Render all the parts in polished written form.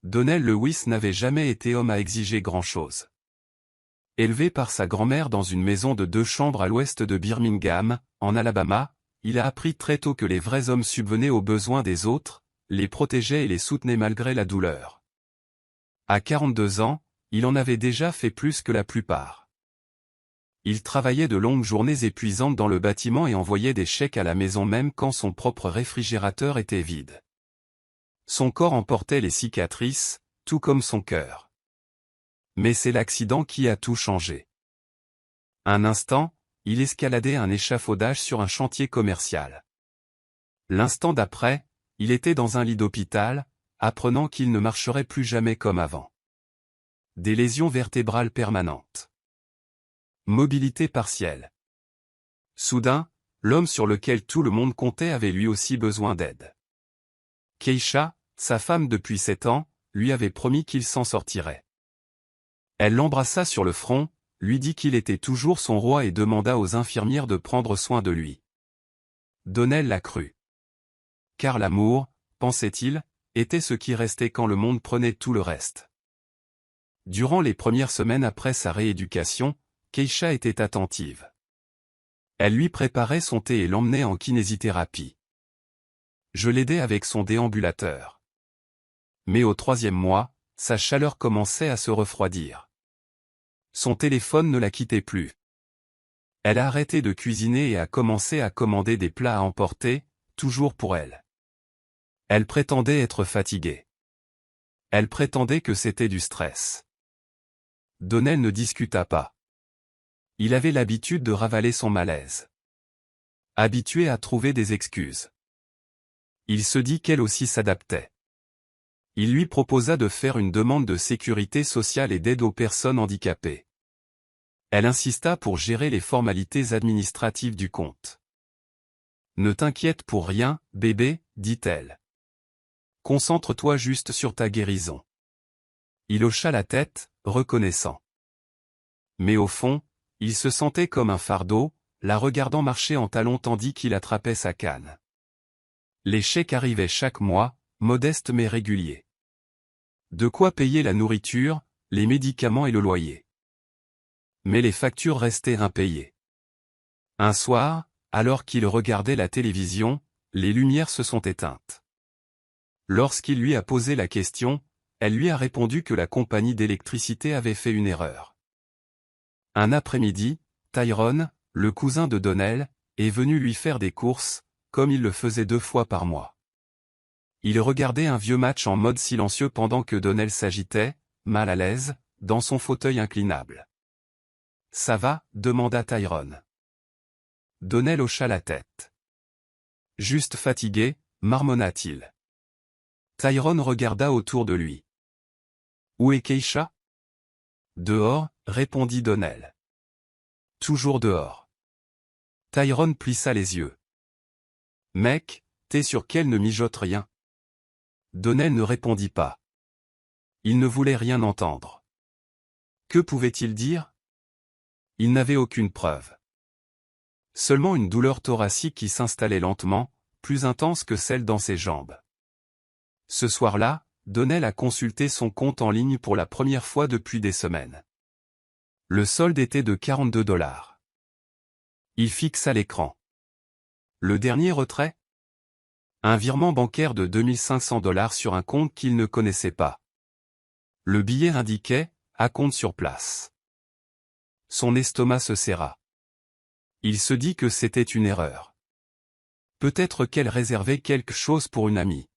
Donnell Lewis n'avait jamais été homme à exiger grand-chose. Élevé par sa grand-mère dans une maison de 2 chambres à l'ouest de Birmingham, en Alabama, il a appris très tôt que les vrais hommes subvenaient aux besoins des autres, les protégeaient et les soutenaient malgré la douleur. À 42 ans, il en avait déjà fait plus que la plupart. Il travaillait de longues journées épuisantes dans le bâtiment et envoyait des chèques à la maison même quand son propre réfrigérateur était vide. Son corps en portait les cicatrices, tout comme son cœur. Mais c'est l'accident qui a tout changé. Un instant, il escaladait un échafaudage sur un chantier commercial. L'instant d'après, il était dans un lit d'hôpital, apprenant qu'il ne marcherait plus jamais comme avant. Des lésions vertébrales permanentes. Mobilité partielle. Soudain, l'homme sur lequel tout le monde comptait avait lui aussi besoin d'aide. Keisha, sa femme depuis 7 ans, lui avait promis qu'il s'en sortirait. Elle l'embrassa sur le front, lui dit qu'il était toujours son roi et demanda aux infirmières de prendre soin de lui. Donnell la crut. Car l'amour, pensait-il, était ce qui restait quand le monde prenait tout le reste. Durant les premières semaines après sa rééducation, Keisha était attentive. Elle lui préparait son thé et l'emmenait en kinésithérapie. Je l'aidais avec son déambulateur. Mais au 3e mois, sa chaleur commençait à se refroidir. Son téléphone ne la quittait plus. Elle a arrêté de cuisiner et a commencé à commander des plats à emporter, toujours pour elle. Elle prétendait être fatiguée. Elle prétendait que c'était du stress. Donnell ne discuta pas. Il avait l'habitude de ravaler son malaise. Habitué à trouver des excuses. Il se dit qu'elle aussi s'adaptait. Il lui proposa de faire une demande de sécurité sociale et d'aide aux personnes handicapées. Elle insista pour gérer les formalités administratives du compte. « Ne t'inquiète pour rien, bébé, dit-elle. Concentre-toi juste sur ta guérison. » Il hocha la tête, reconnaissant. Mais au fond, il se sentait comme un fardeau, la regardant marcher en talons tandis qu'il attrapait sa canne. Les chèques arrivaient chaque mois, modestes mais réguliers. De quoi payer la nourriture, les médicaments et le loyer. Mais les factures restaient impayées. Un soir, alors qu'il regardait la télévision, les lumières se sont éteintes. Lorsqu'il lui a posé la question, elle lui a répondu que la compagnie d'électricité avait fait une erreur. Un après-midi, Tyrone, le cousin de Donnell, est venu lui faire des courses, comme il le faisait 2 fois par mois. Il regardait un vieux match en mode silencieux pendant que Donnell s'agitait, mal à l'aise, dans son fauteuil inclinable. « Ça va ?» demanda Tyrone. Donnell hocha la tête. « Juste fatigué » marmonna-t-il. Tyrone regarda autour de lui. « Où est Keisha ?»« Dehors » répondit Donnell. « Toujours dehors. » Tyrone plissa les yeux. « Mec, t'es sûr qu'elle ne mijote rien ?» Donnell ne répondit pas. Il ne voulait rien entendre. Que pouvait-il dire? Il n'avait aucune preuve. Seulement une douleur thoracique qui s'installait lentement, plus intense que celle dans ses jambes. Ce soir-là, Donnell a consulté son compte en ligne pour la première fois depuis des semaines. Le solde était de 42 $. Il fixa l'écran. Le dernier retrait? Un virement bancaire de 2500 $ sur un compte qu'il ne connaissait pas. Le billet indiquait « à compte sur place ». Son estomac se serra. Il se dit que c'était une erreur. Peut-être qu'elle réservait quelque chose pour une amie.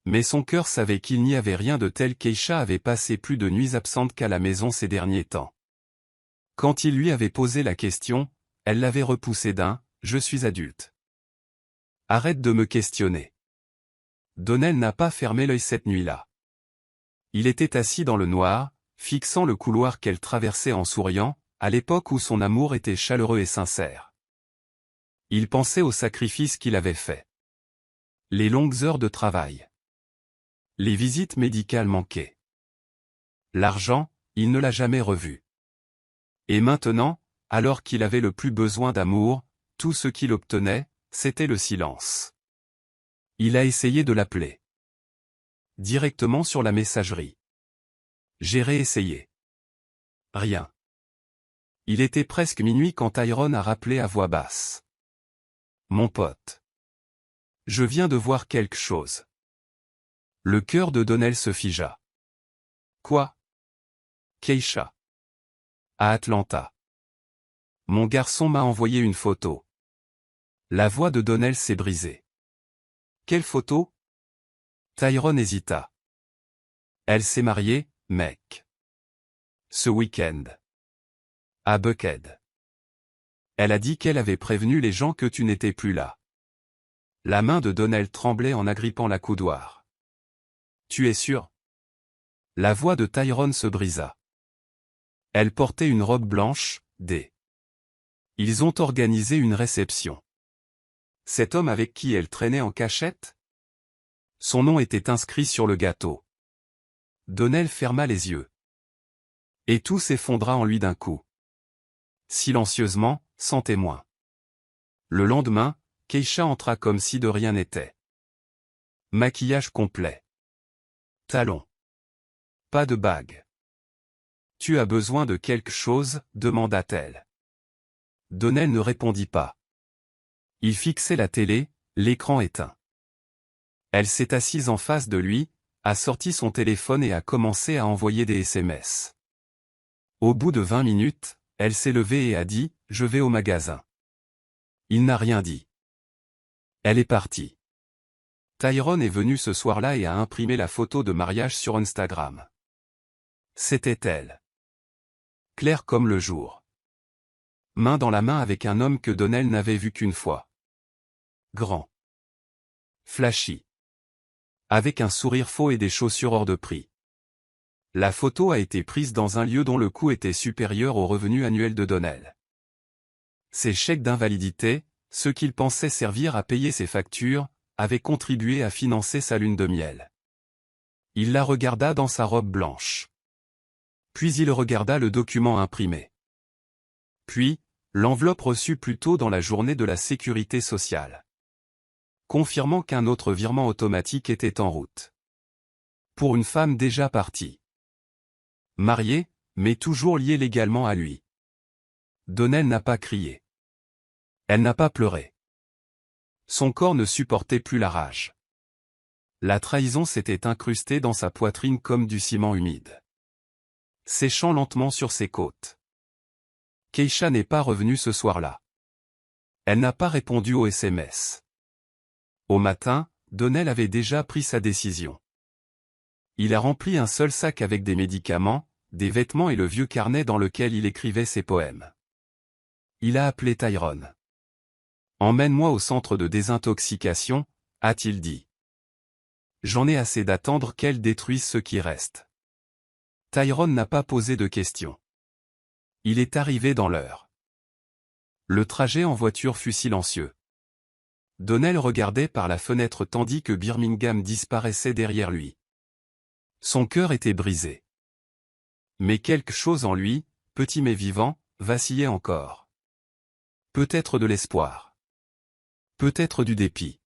Mais son cœur savait qu'il n'y avait rien de tel. Keisha avait passé plus de nuits absentes qu'à la maison ces derniers temps. Quand il lui avait posé la question, elle l'avait repoussé d'un « je suis adulte. Arrête de me questionner ». Donnell n'a pas fermé l'œil cette nuit-là. Il était assis dans le noir, fixant le couloir qu'elle traversait en souriant, à l'époque où son amour était chaleureux et sincère. Il pensait aux sacrifices qu'il avait faits. Les longues heures de travail. Les visites médicales manquées. L'argent, il ne l'a jamais revu. Et maintenant, alors qu'il avait le plus besoin d'amour, tout ce qu'il obtenait, c'était le silence. Il a essayé de l'appeler. directement sur la messagerie. J'ai réessayé. Rien. Il était presque minuit quand Tyrone a rappelé à voix basse. Mon pote. Je viens de voir quelque chose. Le cœur de Donnell se figea. Quoi? Keisha. À Atlanta. Mon garçon m'a envoyé une photo. La voix de Donnell s'est brisée. Quelle photo? Tyrone hésita. Elle s'est mariée, mec. Ce week-end. À Buckhead. Elle a dit qu'elle avait prévenu les gens que tu n'étais plus là. La main de Donnell tremblait en agrippant la coudoir. Tu es sûr? La voix de Tyrone se brisa. Elle portait une robe blanche, Ils ont organisé une réception. Cet homme avec qui elle traînait en cachette? Son nom était inscrit sur le gâteau. Donnell ferma les yeux. Et tout s'effondra en lui d'un coup. Silencieusement, sans témoin. Le lendemain, Keisha entra comme si de rien n'était. Maquillage complet. Talons. Pas de bague. Tu as besoin de quelque chose, demanda-t-elle. Donnell ne répondit pas. Il fixait la télé, l'écran éteint. Elle s'est assise en face de lui, a sorti son téléphone et a commencé à envoyer des SMS. Au bout de 20 minutes, elle s'est levée et a dit « Je vais au magasin ». Il n'a rien dit. Elle est partie. Tyrone est venu ce soir-là et a imprimé la photo de mariage sur Instagram. C'était elle. Claire comme le jour. Main dans la main avec un homme que Donnell n'avait vu qu'une fois. Grand. Flashy. Avec un sourire faux et des chaussures hors de prix. La photo a été prise dans un lieu dont le coût était supérieur au revenu annuel de Donnell. Ses chèques d'invalidité, ceux qu'il pensait servir à payer ses factures, avaient contribué à financer sa lune de miel. Il la regarda dans sa robe blanche. Puis il regarda le document imprimé. Puis, l'enveloppe reçue plus tôt dans la journée de la sécurité sociale. Confirmant qu'un autre virement automatique était en route. Pour une femme déjà partie. Mariée, mais toujours liée légalement à lui. Donnell n'a pas crié. Elle n'a pas pleuré. Son corps ne supportait plus la rage. La trahison s'était incrustée dans sa poitrine comme du ciment humide. Séchant lentement sur ses côtes. Keisha n'est pas revenue ce soir-là. Elle n'a pas répondu aux SMS. Au matin, Donnell avait déjà pris sa décision. Il a rempli un seul sac avec des médicaments, des vêtements et le vieux carnet dans lequel il écrivait ses poèmes. Il a appelé Tyrone. « Emmène-moi au centre de désintoxication », a-t-il dit. « J'en ai assez d'attendre qu'elle détruise ce qui reste. » Tyrone n'a pas posé de questions. Il est arrivé dans l'heure. Le trajet en voiture fut silencieux. Donnell regardait par la fenêtre tandis que Birmingham disparaissait derrière lui. Son cœur était brisé. Mais quelque chose en lui, petit mais vivant, vacillait encore. Peut-être de l'espoir. Peut-être du dépit.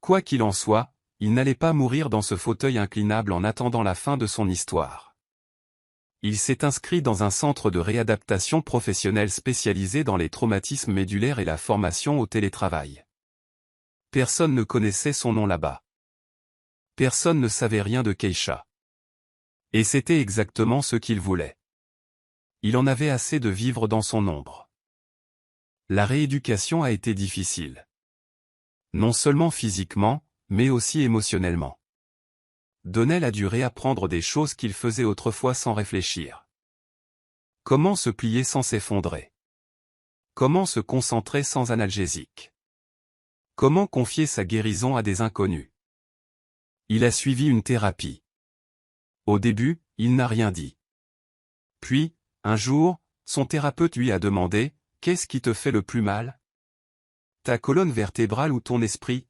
Quoi qu'il en soit, il n'allait pas mourir dans ce fauteuil inclinable en attendant la fin de son histoire. Il s'est inscrit dans un centre de réadaptation professionnelle spécialisé dans les traumatismes médulaires et la formation au télétravail. Personne ne connaissait son nom là-bas. Personne ne savait rien de Keisha. Et c'était exactement ce qu'il voulait. Il en avait assez de vivre dans son ombre. La rééducation a été difficile. Non seulement physiquement, mais aussi émotionnellement. Donnell a dû réapprendre des choses qu'il faisait autrefois sans réfléchir. Comment se plier sans s'effondrer? Comment se concentrer sans analgésique? Comment confier sa guérison à des inconnus? Il a suivi une thérapie. Au début, il n'a rien dit. Puis, un jour, son thérapeute lui a demandé « Qu'est-ce qui te fait le plus mal? Ta colonne vertébrale ou ton esprit ?»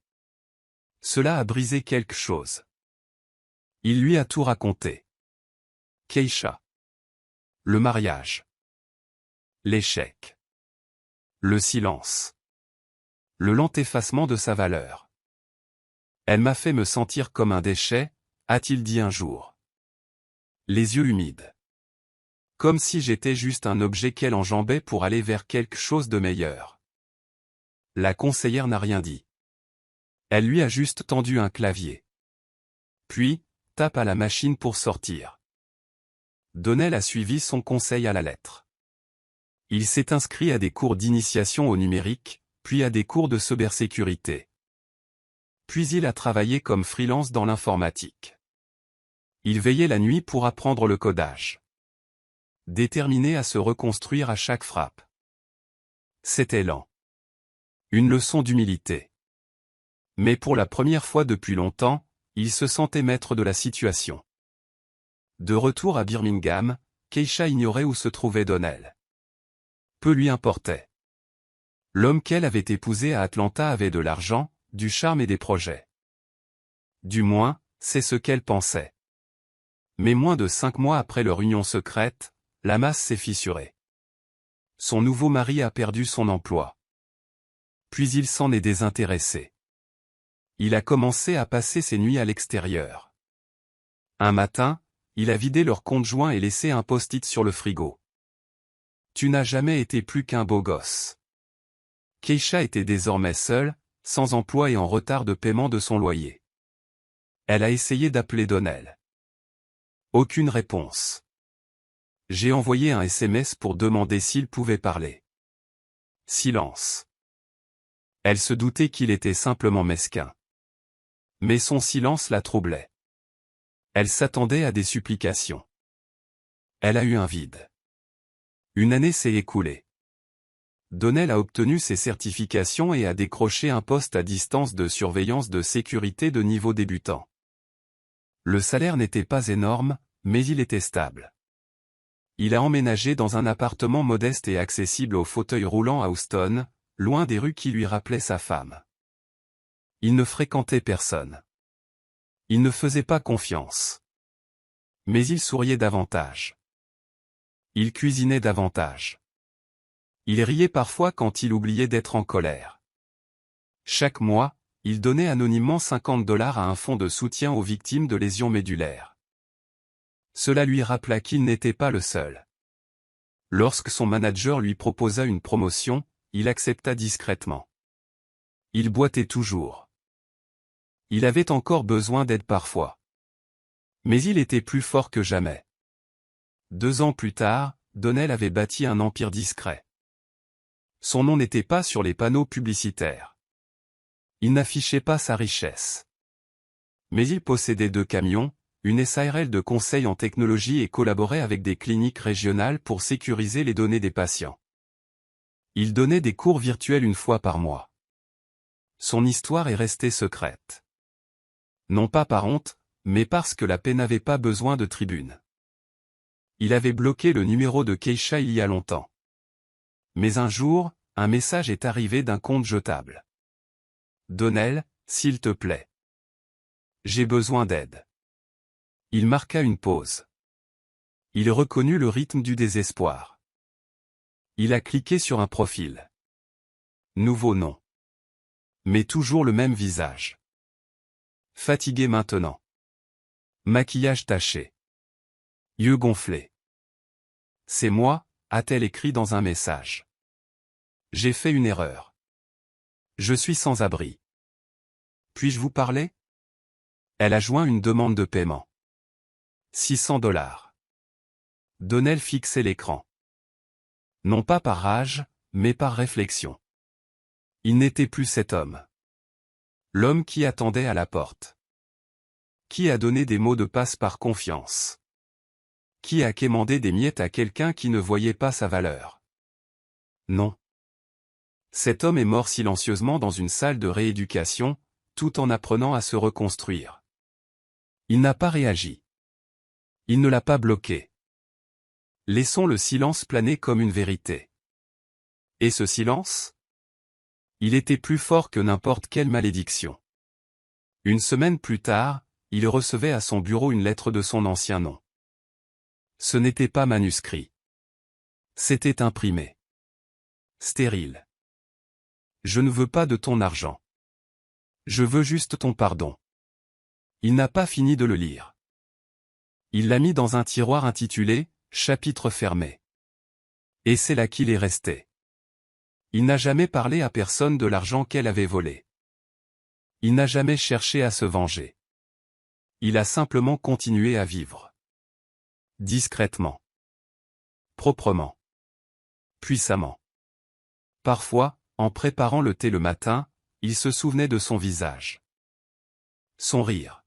Cela a brisé quelque chose. Il lui a tout raconté. Keisha. Le mariage. L'échec. Le silence. Le lent effacement de sa valeur. Elle m'a fait me sentir comme un déchet, a-t-il dit un jour. Les yeux humides. Comme si j'étais juste un objet qu'elle enjambait pour aller vers quelque chose de meilleur. La conseillère n'a rien dit. Elle lui a juste tendu un clavier. Puis, tape à la machine pour sortir. Donnell a suivi son conseil à la lettre. Il s'est inscrit à des cours d'initiation au numérique, puis à des cours de cybersécurité. Puis il a travaillé comme freelance dans l'informatique. Il veillait la nuit pour apprendre le codage. Déterminé à se reconstruire à chaque frappe. C'était lent. Une leçon d'humilité. Mais pour la première fois depuis longtemps, il se sentait maître de la situation. De retour à Birmingham, Keisha ignorait où se trouvait Donnell. Peu lui importait. L'homme qu'elle avait épousé à Atlanta avait de l'argent, du charme et des projets. Du moins, c'est ce qu'elle pensait. Mais moins de 5 mois après leur union secrète, la masse s'est fissurée. Son nouveau mari a perdu son emploi. Puis il s'en est désintéressé. Il a commencé à passer ses nuits à l'extérieur. Un matin, il a vidé leur compte joint et laissé un post-it sur le frigo. Tu n'as jamais été plus qu'un beau gosse. Keisha était désormais seule, sans emploi et en retard de paiement de son loyer. Elle a essayé d'appeler Donnell. Aucune réponse. J'ai envoyé un SMS pour demander s'il pouvait parler. Silence. Elle se doutait qu'il était simplement mesquin. Mais son silence la troublait. Elle s'attendait à des supplications. Elle a eu un vide. Une année s'est écoulée. Donnell a obtenu ses certifications et a décroché un poste à distance de surveillance de sécurité de niveau débutant. Le salaire n'était pas énorme, mais il était stable. Il a emménagé dans un appartement modeste et accessible au fauteuil roulant à Houston, loin des rues qui lui rappelaient sa femme. Il ne fréquentait personne. Il ne faisait pas confiance. Mais il souriait davantage. Il cuisinait davantage. Il riait parfois quand il oubliait d'être en colère. Chaque mois, il donnait anonymement $50 à un fonds de soutien aux victimes de lésions médulaires. Cela lui rappela qu'il n'était pas le seul. Lorsque son manager lui proposa une promotion, il accepta discrètement. Il boitait toujours. Il avait encore besoin d'aide parfois. Mais il était plus fort que jamais. 2 ans plus tard, Donnell avait bâti un empire discret. Son nom n'était pas sur les panneaux publicitaires. Il n'affichait pas sa richesse. Mais il possédait 2 camions, une SARL de conseil en technologie et collaborait avec des cliniques régionales pour sécuriser les données des patients. Il donnait des cours virtuels 1 fois par mois. Son histoire est restée secrète. Non pas par honte, mais parce que la paix n'avait pas besoin de tribune. Il avait bloqué le numéro de Keisha il y a longtemps. Mais un jour, un message est arrivé d'un compte jetable. Donnell, s'il te plaît. J'ai besoin d'aide. Il marqua une pause. Il reconnut le rythme du désespoir. Il a cliqué sur un profil. Nouveau nom. Mais toujours le même visage. Fatigué maintenant. Maquillage taché. Yeux gonflés. C'est moi, a-t-elle écrit dans un message. J'ai fait une erreur. Je suis sans abri. Puis-je vous parler? Elle a joint une demande de paiement. $600. Donnell fixait l'écran. Non pas par rage, mais par réflexion. Il n'était plus cet homme. L'homme qui attendait à la porte. Qui a donné des mots de passe par confiance. Qui a quémandé des miettes à quelqu'un qui ne voyait pas sa valeur. Non. Cet homme est mort silencieusement dans une salle de rééducation, tout en apprenant à se reconstruire. Il n'a pas réagi. Il ne l'a pas bloqué. Laissons le silence planer comme une vérité. Et ce silence? Il était plus fort que n'importe quelle malédiction. 1 semaine plus tard, il recevait à son bureau une lettre de son ancien nom. Ce n'était pas manuscrit. C'était imprimé. Stérile. Je ne veux pas de ton argent. Je veux juste ton pardon. Il n'a pas fini de le lire. Il l'a mis dans un tiroir intitulé « Chapitre fermé ». Et c'est là qu'il est resté. Il n'a jamais parlé à personne de l'argent qu'elle avait volé. Il n'a jamais cherché à se venger. Il a simplement continué à vivre. Discrètement. Proprement. Puissamment. Parfois, en préparant le thé le matin, il se souvenait de son visage. Son rire.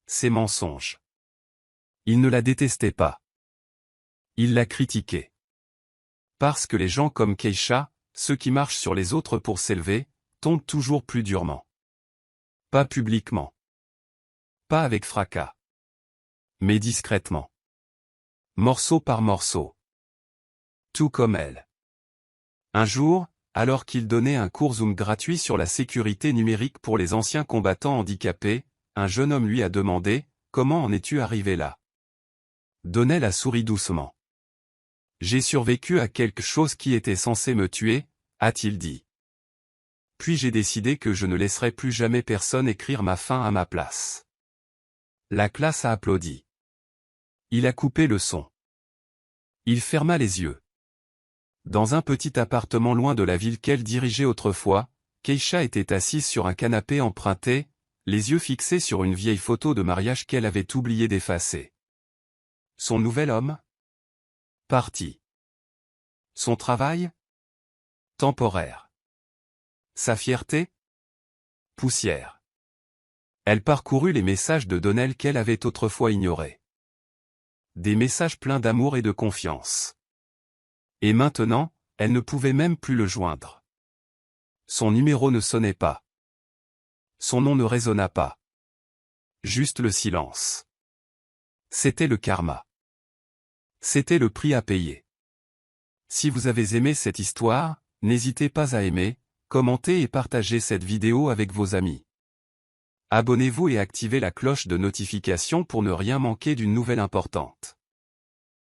Ses mensonges. Il ne la détestait pas. Il la critiquait. Parce que les gens comme Keisha, ceux qui marchent sur les autres pour s'élever, tombent toujours plus durement. Pas publiquement. Pas avec fracas. Mais discrètement. Morceau par morceau. Tout comme elle. Un jour, alors qu'il donnait un cours Zoom gratuit sur la sécurité numérique pour les anciens combattants handicapés, un jeune homme lui a demandé « Comment en es-tu arrivé là ?» Donnell a souri doucement. « J'ai survécu à quelque chose qui était censé me tuer », a-t-il dit. Puis j'ai décidé que je ne laisserai plus jamais personne écrire ma fin à ma place. La classe a applaudi. Il a coupé le son. Il ferma les yeux. Dans un petit appartement loin de la ville qu'elle dirigeait autrefois, Keisha était assise sur un canapé emprunté, les yeux fixés sur une vieille photo de mariage qu'elle avait oublié d'effacer. Son nouvel homme? Parti. Son travail? Temporaire. Sa fierté? Poussière. Elle parcourut les messages de Donnell qu'elle avait autrefois ignorés. Des messages pleins d'amour et de confiance. Et maintenant, elle ne pouvait même plus le joindre. Son numéro ne sonnait pas. Son nom ne résonna pas. Juste le silence. C'était le karma. C'était le prix à payer. Si vous avez aimé cette histoire, n'hésitez pas à aimer, commenter et partager cette vidéo avec vos amis. Abonnez-vous et activez la cloche de notification pour ne rien manquer d'une nouvelle importante.